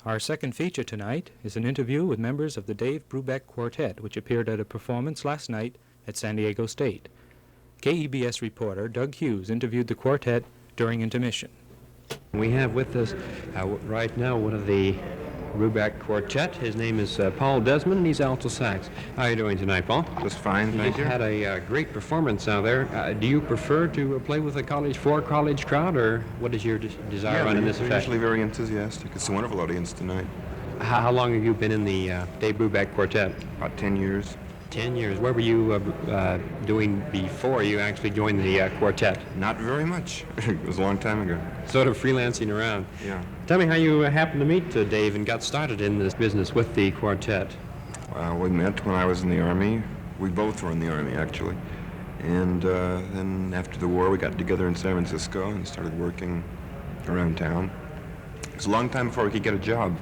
Our second feature tonight is an interview with members of the Dave Brubeck Quartet, which appeared at a performance last night at San Diego State. KEBS reporter Doug Huse interviewed the quartet during intermission. We have with us right now one of the Brubeck Quartet. His name is Paul Desmond, and he's alto sax. How are you doing tonight, Paul? Just fine, thank you. You had a great performance out there. Do you prefer to play with a college crowd, or what is your desire on in this effect? We're usually very enthusiastic. It's a wonderful audience tonight. How long have you been in the Dave Brubeck Quartet? About 10 years. 10 years. What were you doing before you actually joined the quartet? Not very much. It was a long time ago. Sort of freelancing around. Yeah. Tell me how you happened to meet Dave and got started in this business with the quartet. We met when I was in the Army. We both were in the Army, actually. And then after the war, we got together in San Francisco and started working around town. It was a long time before we could get a job.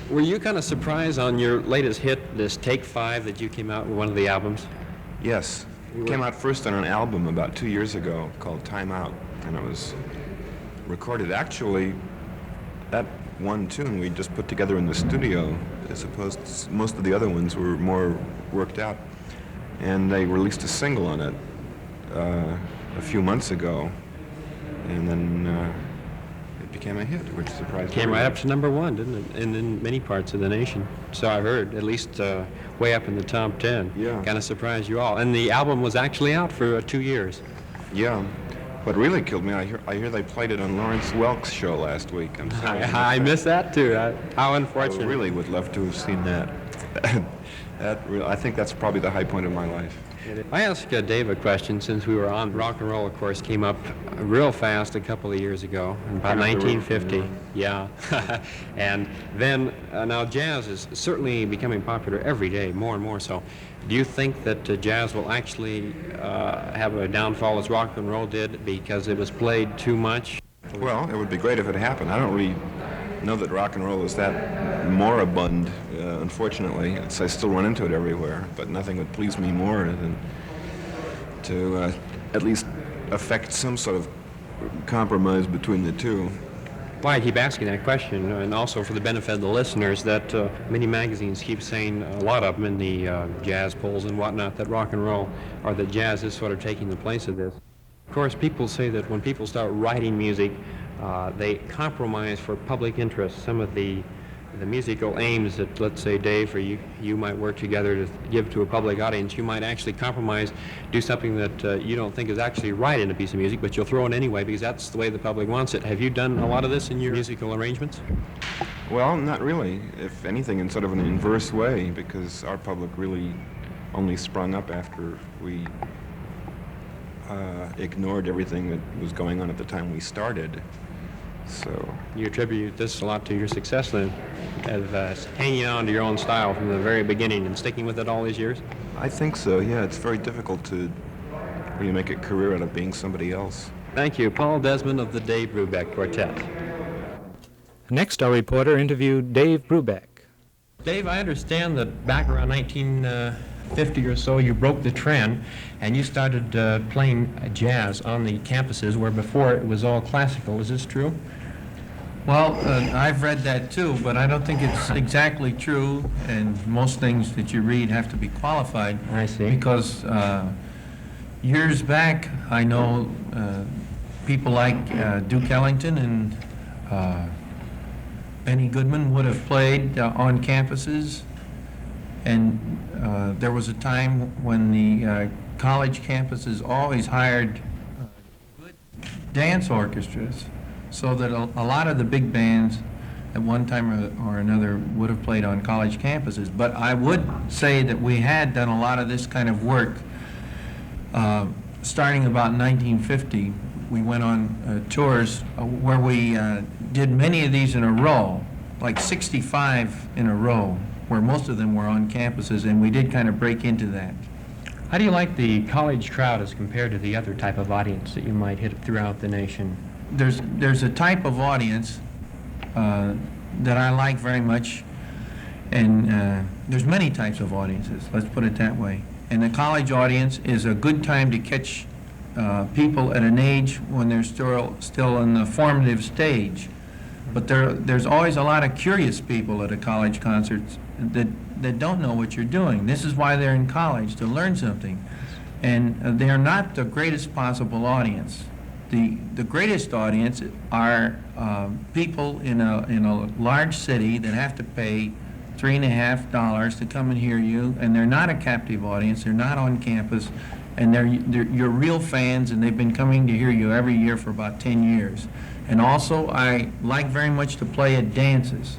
Were you kind of surprised on your latest hit, this Take 5, that you came out with one of the albums? Yes. It came out first on an album about 2 years ago called Time Out, and it was recorded actually, that one tune we just put together in the studio, as opposed to most of the other ones were more worked out. And they released a single on it a few months ago, and then it became a hit, which surprised me. Came right up to #1, didn't it? And in many parts of the nation. So I heard, at least way up in the top 10. Yeah. Kind of surprised you all. And the album was actually out for 2 years. Yeah. What really killed me, I hear they played it on Lawrence Welk's show last week. I'm sorry. I missed that too. How unfortunate. I really would love to have seen that. I think that's probably the high point of my life. I asked Dave a question since we were on. Rock and roll, of course, came up real fast a couple of years ago, about 1950. Yeah. And then, now jazz is certainly becoming popular every day, more and more so. Do you think that jazz will actually have a downfall as rock and roll did because it was played too much? Well, it would be great if it happened. I don't really know that rock and roll is that moribund, unfortunately. I still run into it everywhere, but nothing would please me more than to at least affect some sort of compromise between the two. Why I keep asking that question, and also for the benefit of the listeners, that many magazines keep saying, a lot of them in the jazz polls and whatnot, that rock and roll, or that jazz is sort of taking the place of this. Of course, people say that when people start writing music, they compromise for public interest. Some of the musical aims that, let's say, Dave or you might work together to give to a public audience, you might actually compromise, do something that you don't think is actually right in a piece of music, but you'll throw it anyway because that's the way the public wants it. Have you done a lot of this in your musical arrangements? Well, not really. If anything, in sort of an inverse way, because our public really only sprung up after we ignored everything that was going on at the time we started. So you attribute this a lot to your success then, of hanging on to your own style from the very beginning and sticking with it all these years? I think so, yeah. It's very difficult to really make a career out of being somebody else. Thank you. Paul Desmond of the Dave Brubeck Quartet. Next, our reporter interviewed Dave Brubeck. Dave, I understand that back around 1950 or so, you broke the trend and you started playing jazz on the campuses where before it was all classical. Is this true? Well, I've read that too, but I don't think it's exactly true, and most things that you read have to be qualified. I see. Because years back, I know people like Duke Ellington and Benny Goodman would have played on campuses, and there was a time when the college campuses always hired good dance orchestras, so that a lot of the big bands at one time or another would have played on college campuses. But I would say that we had done a lot of this kind of work starting about 1950. We went on tours where we did many of these in a row, like 65 in a row, where most of them were on campuses, and we did kind of break into that. How do you like the college crowd as compared to the other type of audience that you might hit throughout the nation? There's a type of audience that I like very much, and there's many types of audiences, let's put it that way. And the college audience is a good time to catch people at an age when they're still in the formative stage. But there's always a lot of curious people at a college concert that don't know what you're doing. This is why they're in college, to learn something. And they're not the greatest possible audience. The greatest audience are people in a large city that have to pay $3.50 to come and hear you, and they're not a captive audience, they're not on campus, and you're real fans, and they've been coming to hear you every year for about 10 years. And also, I like very much to play at dances.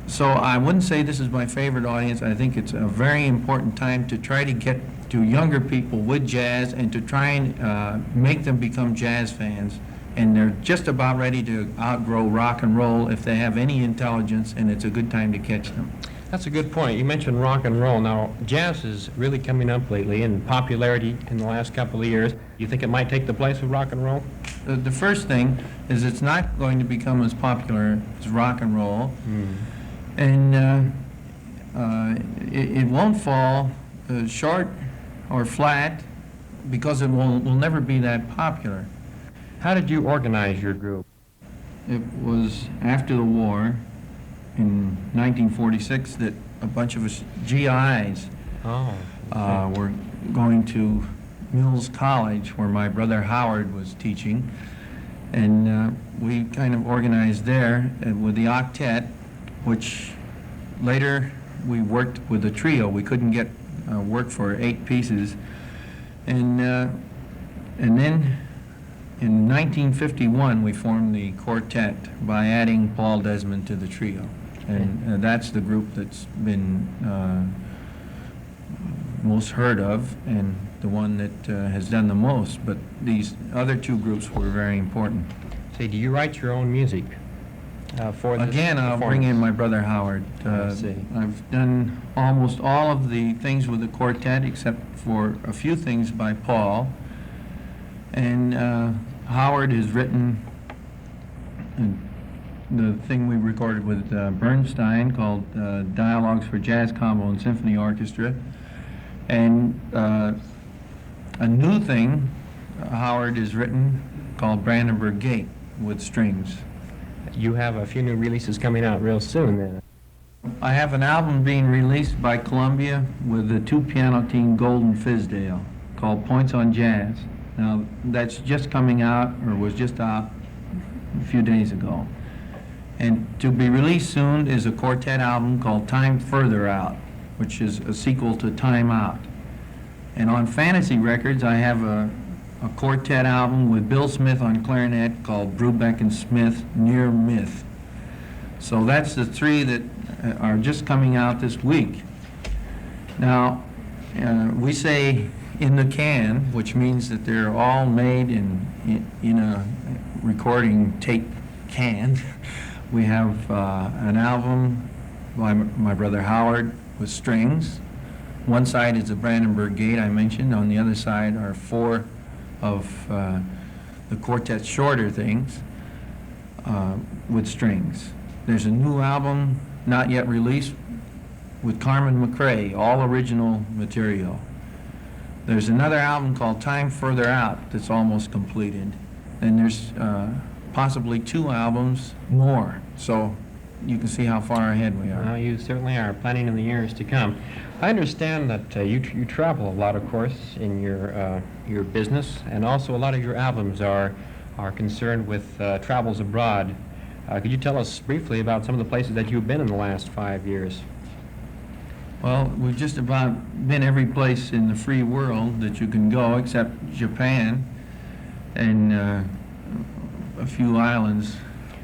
So I wouldn't say this is my favorite audience. I think it's a very important time to try to get to younger people with jazz and to try and make them become jazz fans. And they're just about ready to outgrow rock and roll if they have any intelligence, and it's a good time to catch them. That's a good point. You mentioned rock and roll. Now, jazz is really coming up lately in popularity in the last couple of years. You think it might take the place of rock and roll? The first thing is it's not going to become as popular as rock and roll. And it won't fall short or flat because it will never be that popular. How did you organize your group? It was after the war, in 1946, that a bunch of us GIs were going to Mills College, where my brother Howard was teaching, and we kind of organized there with the octet, which later we worked with a trio. We couldn't get work for 8 pieces, and then in 1951 we formed the Quartet by adding Paul Desmond to the trio, and that's the group that's been most heard of and the one that has done the most. But these other 2 groups were very important. Say, do you write your own music for this Again, I'll bring in my brother Howard. I see. I've done almost all of the things with the quartet except for a few things by Paul. And Howard has written the thing we recorded with Bernstein called Dialogues for Jazz Combo and Symphony Orchestra. And a new thing Howard has written called Brandenburg Gate with strings. You have a few new releases coming out real soon then. I have an album being released by Columbia with the 2-piano team Golden Fizdale called Points on Jazz. Now, that's just coming out, or was just out a few days ago. And to be released soon is a quartet album called Time Further Out, which is a sequel to Time Out. And on Fantasy Records, I have a quartet album with Bill Smith on clarinet called Brubeck and Smith, Near Myth. So that's the 3 that are just coming out this week. Now, we say in the can, which means that they're all made in a recording tape can. We have an album by my brother Howard with strings. One side is the Brandenburg Gate I mentioned. On the other side are 4 of the quartet's shorter things with strings. There's a new album, not yet released, with Carmen McRae, all original material. There's another album called Time Further Out that's almost completed. And there's possibly 2 albums more. So you can see how far ahead we are. Well, you certainly are, planning in the years to come. I understand that you travel a lot, of course, in your business, and also a lot of your albums are concerned with travels abroad. Could you tell us briefly about some of the places that you've been in the last 5 years? Well, we've just about been every place in the free world that you can go except Japan and a few islands.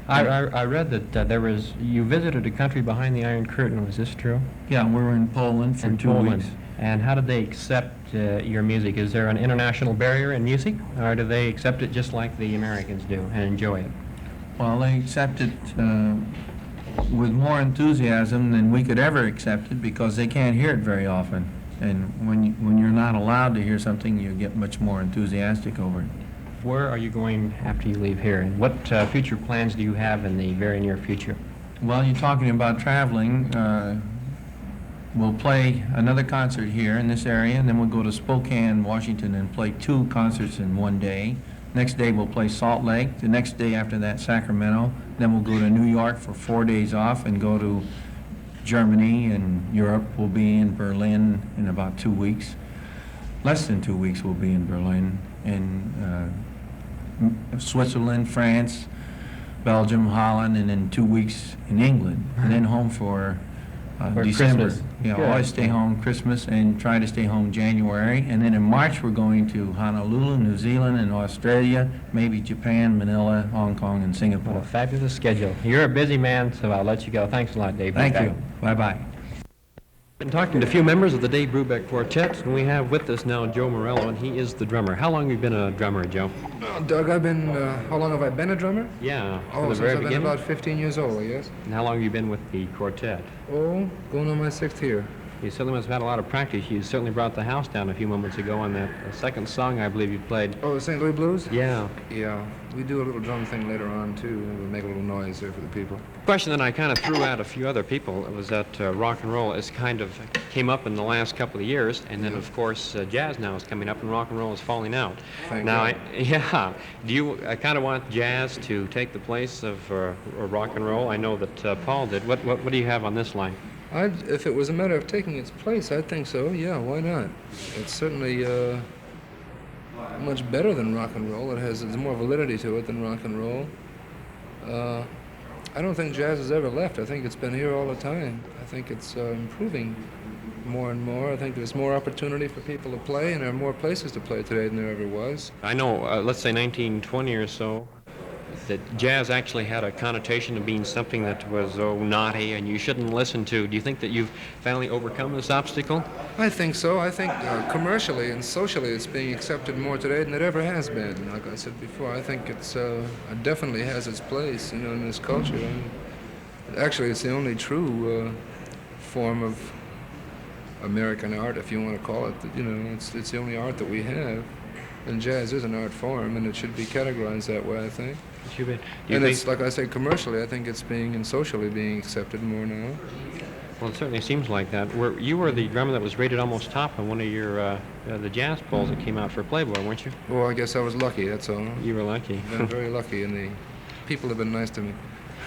I read that you visited a country behind the Iron Curtain. Was this true? Yeah, we were in Poland for 2 weeks. And how did they accept your music? Is there an international barrier in music, or do they accept it just like the Americans do and enjoy it? Well, they accept it with more enthusiasm than we could ever accept it because they can't hear it very often. And when you're not allowed to hear something, you get much more enthusiastic over it. Where are you going after you leave here, and what future plans do you have in the very near future? Well, you're talking about traveling. We'll play another concert here in this area, and then we'll go to Spokane, Washington, and play 2 concerts in one day. Next day, we'll play Salt Lake. The next day after that, Sacramento. Then we'll go to New York for 4 days off and go to Germany and Europe. We'll be in Berlin in about 2 weeks. Less than 2 weeks we'll be in Berlin. And Switzerland, France, Belgium, Holland, and then 2 weeks in England. And then home for December. Christmas. Yeah, Good. always stay home Christmas and try to stay home January. And then in March, we're going to Honolulu, New Zealand, and Australia, maybe Japan, Manila, Hong Kong, and What a Singapore. fabulous schedule. You're a busy man, so I'll let you go. Thanks a lot, Dave. Thank Brubeck. you. Bye-bye. Been talking to a few members of the Dave Brubeck Quartet, and we have with us now Joe Morello, and he is the drummer. How long have you been a drummer, Joe? Doug, I've been, how long have I been a drummer? Yeah, Oh, from the since very I've been beginning. about 15 years old, I guess. And how long have you been with the quartet? Oh, going on my 6th year. You certainly must have had a lot of practice. You certainly brought the house down a few moments ago on that second song I believe you played. Oh, the St. Louis Blues? Yeah. Yeah, we do a little drum thing later on, too. We'll make a little noise there for the people. Question that I kind of threw at a few other people was that rock and roll is kind of came up in the last couple of years, and then of course jazz now is coming up, and rock and roll is falling out. Thank now, God. yeah. Do you kind of want jazz to take the place of rock and roll? I know that Paul did. What do you have on this line? If it was a matter of taking its place, I'd think so. Yeah, why not? It's certainly much better than rock and roll. There's more validity to it than rock and roll. I don't think jazz has ever left. I think it's been here all the time. I think it's improving more and more. I think there's more opportunity for people to play, and there are more places to play today than there ever was. I know, let's say 1920 or so, that jazz actually had a connotation of being something that was naughty and you shouldn't listen to. Do you think that you've finally overcome this obstacle? I think so. I think commercially and socially it's being accepted more today than it ever has been. Like I said before, I think it definitely has its place, in this culture. And actually, it's the only true form of American art, if you want to call it. It's the only art that we have. And jazz is an art form, and it should be categorized that way, I think. And it's, like I say, commercially, I think it's and socially being accepted more now. Well, it certainly seems like that. You were the drummer that was rated almost top on one of your the jazz polls that came out for Playboy, weren't you? Well, I guess I was lucky, that's all. You were lucky. I've been very lucky, and the people have been nice to me.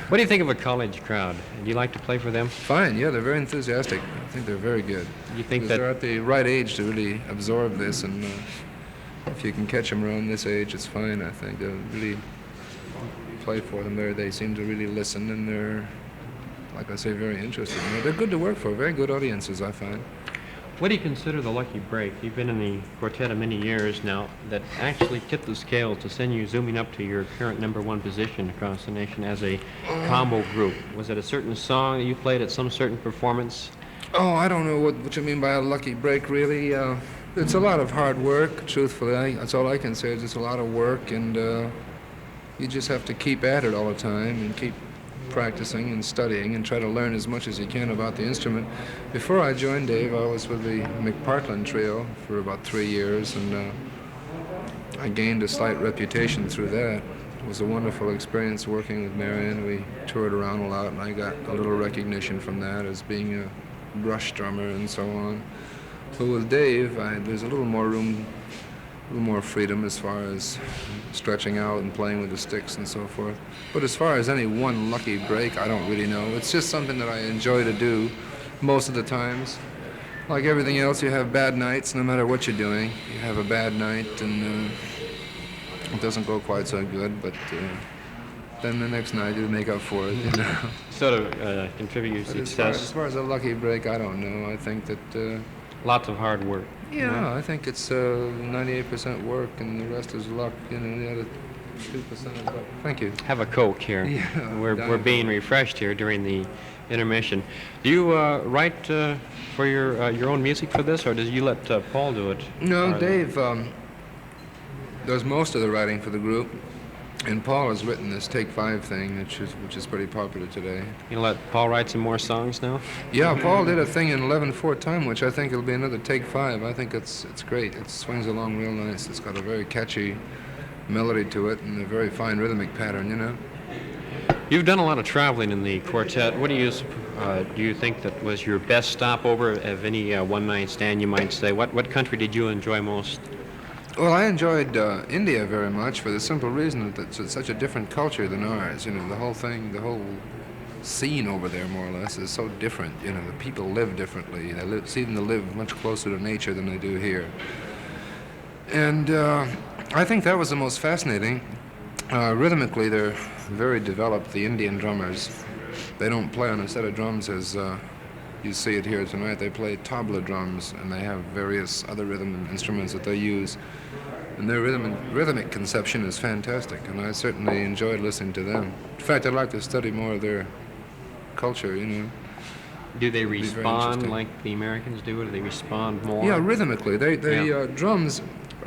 What do you think of a college crowd? Do you like to play for them? Fine, yeah, they're very enthusiastic. I think they're very good. You think Because that they're at the right age to really absorb this, and if you can catch them around this age, it's fine, I think. They'll really play for them. They seem to really listen, and they're, like I say, very interested. They're good to work for, very good audiences, I find. What do you consider the lucky break? You've been in the quartet many years now that actually tipped the scales to send you zooming up to your current #1 position across the nation as a combo group. Was it a certain song that you played at some certain performance? Oh, I don't know what you mean by a lucky break, really. It's a lot of hard work, truthfully. That's all I can say. It's just a lot of work, and you just have to keep at it all the time and keep practicing and studying and try to learn as much as you can about the instrument. Before I joined Dave, I was with the McPartland Trio for about 3 years, and I gained a slight reputation through that. It was a wonderful experience working with Marion. We toured around a lot, and I got a little recognition from that as being a brush drummer and so on. But with Dave, there's a little more room, a little more freedom as far as stretching out and playing with the sticks and so forth. But as far as any one lucky break, I don't really know. It's just something that I enjoy to do most of the times. Like everything else, you have bad nights no matter what you're doing. You have a bad night and it doesn't go quite so good, but then the next night you make up for it, Sort of contribute your But success. as far as a lucky break, I don't know. I think that... Lots of hard work. Yeah, I think it's 98% work and the rest is luck, the other 2% is luck. Thank you. Have a Coke here. Yeah, We're being refreshed here during the intermission. Do you write for your own music for this, or does you let Paul do it? No, Or- Dave does most of the writing for the group, and Paul has written this Take 5 thing, which is pretty popular today. You let Paul write some more songs now? Yeah, Paul did a thing in 11/4 time, which I think will be another Take 5. I think it's great. It swings along real nice. It's got a very catchy melody to it and a very fine rhythmic pattern, You've done a lot of traveling in the quartet. What do you think that was your best stopover of any one-night stand, you might say? What country did you enjoy most? Well, I enjoyed India very much for the simple reason that it's such a different culture than ours. You know, the whole thing, the whole scene over there, more or less, is so different. You know, the people live differently. They seem to live much closer to nature than they do here. And I think that was the most fascinating. Rhythmically, they're very developed, the Indian drummers. They don't play on a set of drums as you see it here tonight. They play tabla drums, and they have various other rhythm instruments that they use. And their rhythmic conception is fantastic, and I certainly enjoyed listening to them. In fact, I'd like to study more of their culture, you know. Do they It'd be very respond interesting. like the Americans do, or do they respond more? Yeah, rhythmically. Yeah. Drums,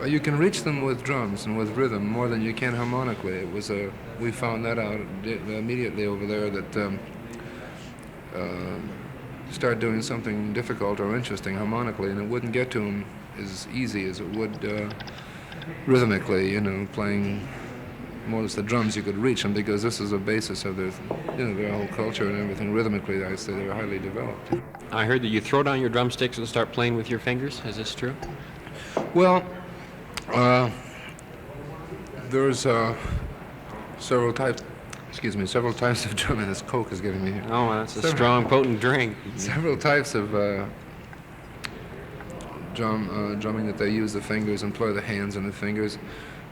you can reach them with drums and with rhythm more than you can harmonically. It was we found that out immediately over there, that start doing something difficult or interesting harmonically, and it wouldn't get to them as easy as it would rhythmically, you know, playing more or less the drums you could reach them, because this is a basis of their, you know, their whole culture and everything. Rhythmically, I'd say they're highly developed. I heard that you throw down your drumsticks and start playing with your fingers. Is this true? Well, there's several types of drumming. This Coke is giving me here. Oh, that's a strong, potent drink. Several types of drumming that they use the fingers, employ the hands and the fingers.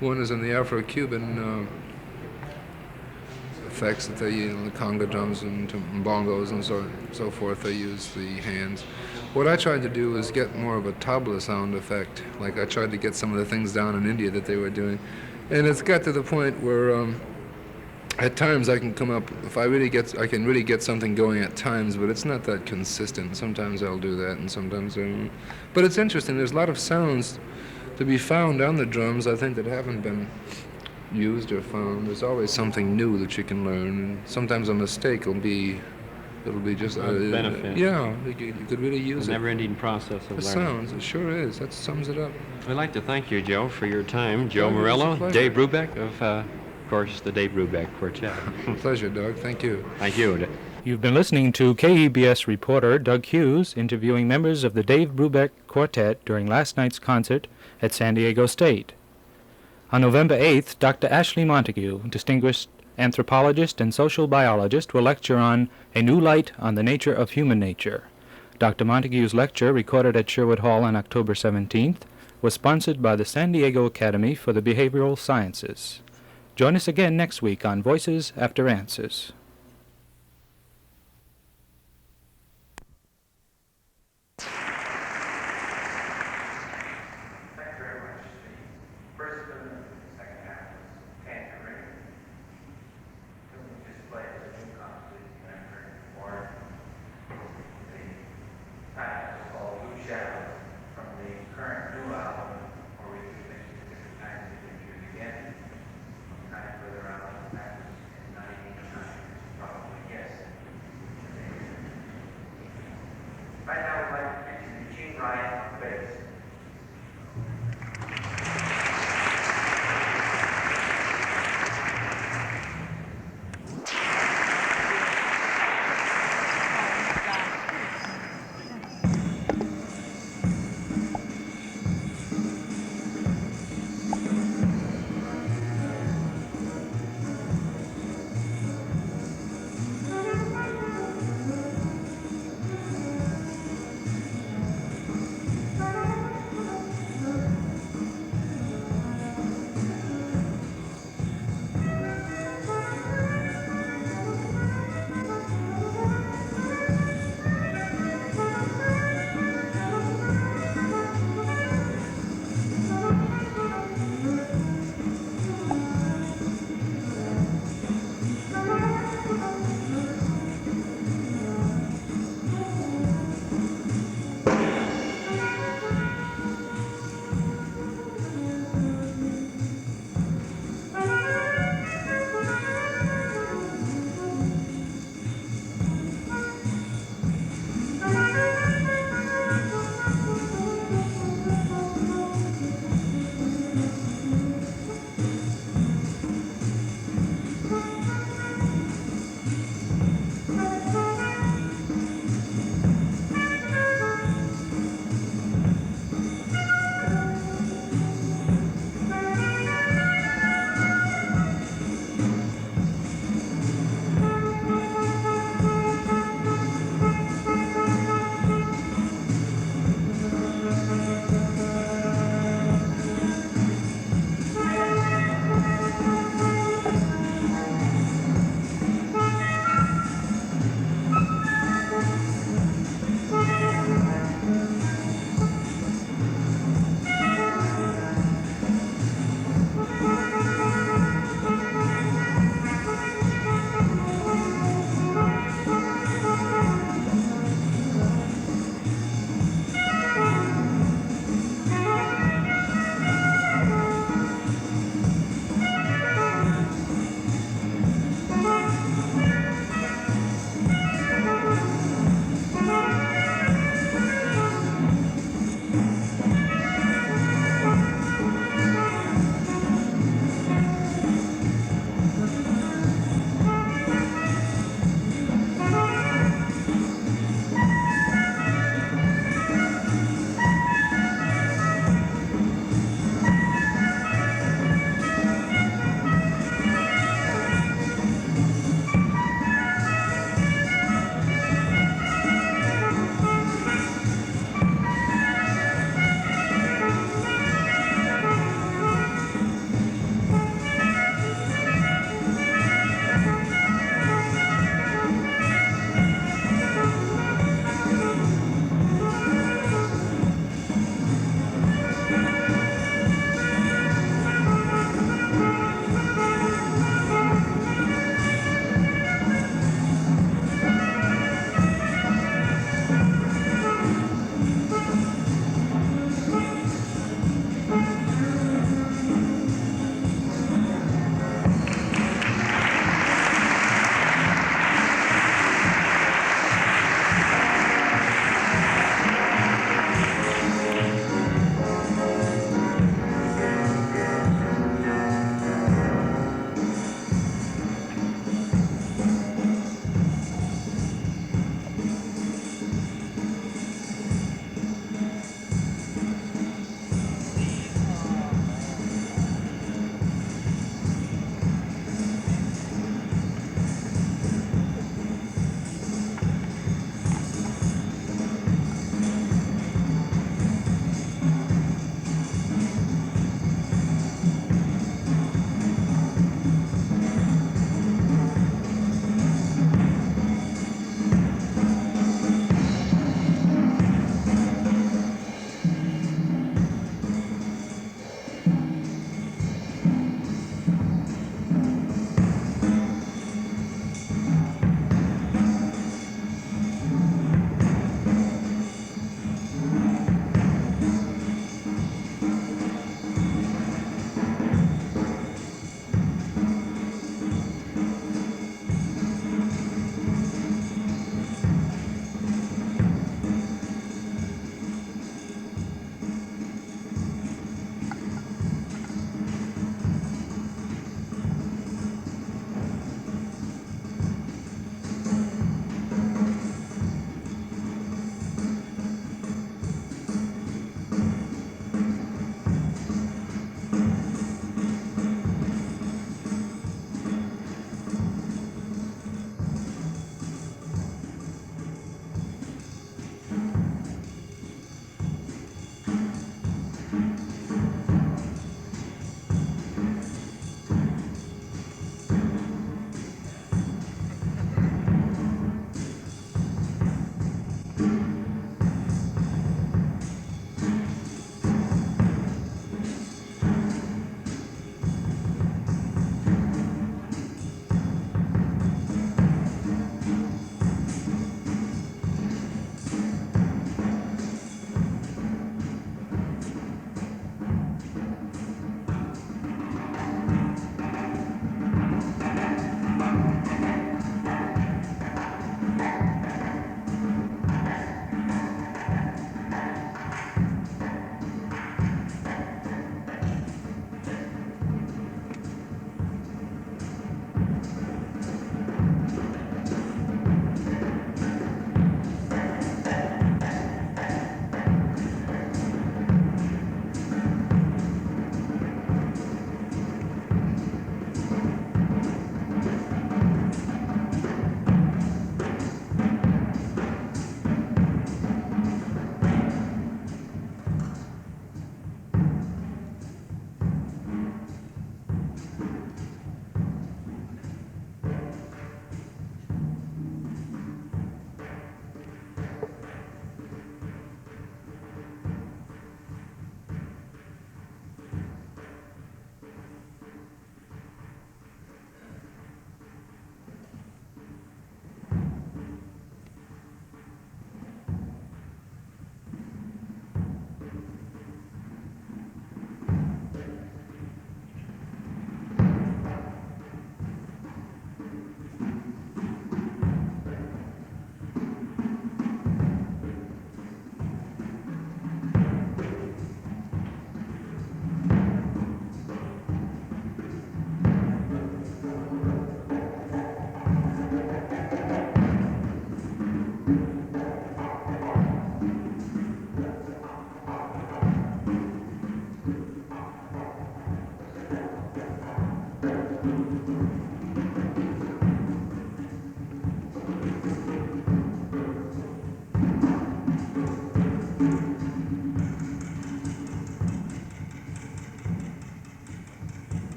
One is in the Afro-Cuban effects that they use, the conga drums and bongos and so forth. They use the hands. What I tried to do was get more of a tabla sound effect. Like I tried to get some of the things down in India that they were doing, and it's got to the point where at times I can come up, if I can really get something going at times, but it's not that consistent. Sometimes I'll do that, and sometimes I won't. But it's interesting. There's a lot of sounds to be found on the drums, I think, that haven't been used or found. There's always something new that you can learn, and sometimes a mistake will be just A benefit. Yeah, you could really use A it. never-ending process of The learning. sounds, it sure is. That sums it up. We'd like to thank you, Joe, for your time. Joe Oh, it was a Morello, pleasure. Dave Brubeck of course, the Dave Brubeck Quartet. Pleasure, Doug. Thank you. Thank you. You've been listening to KEBS reporter Doug Huse interviewing members of the Dave Brubeck Quartet during last night's concert at San Diego State. On November 8th, Dr. Ashley Montague, distinguished anthropologist and social biologist, will lecture on A New Light on the Nature of Human Nature. Dr. Montague's lecture, recorded at Sherwood Hall on October 17th, was sponsored by the San Diego Academy for the Behavioral Sciences. Join us again next week on Voices After Answers.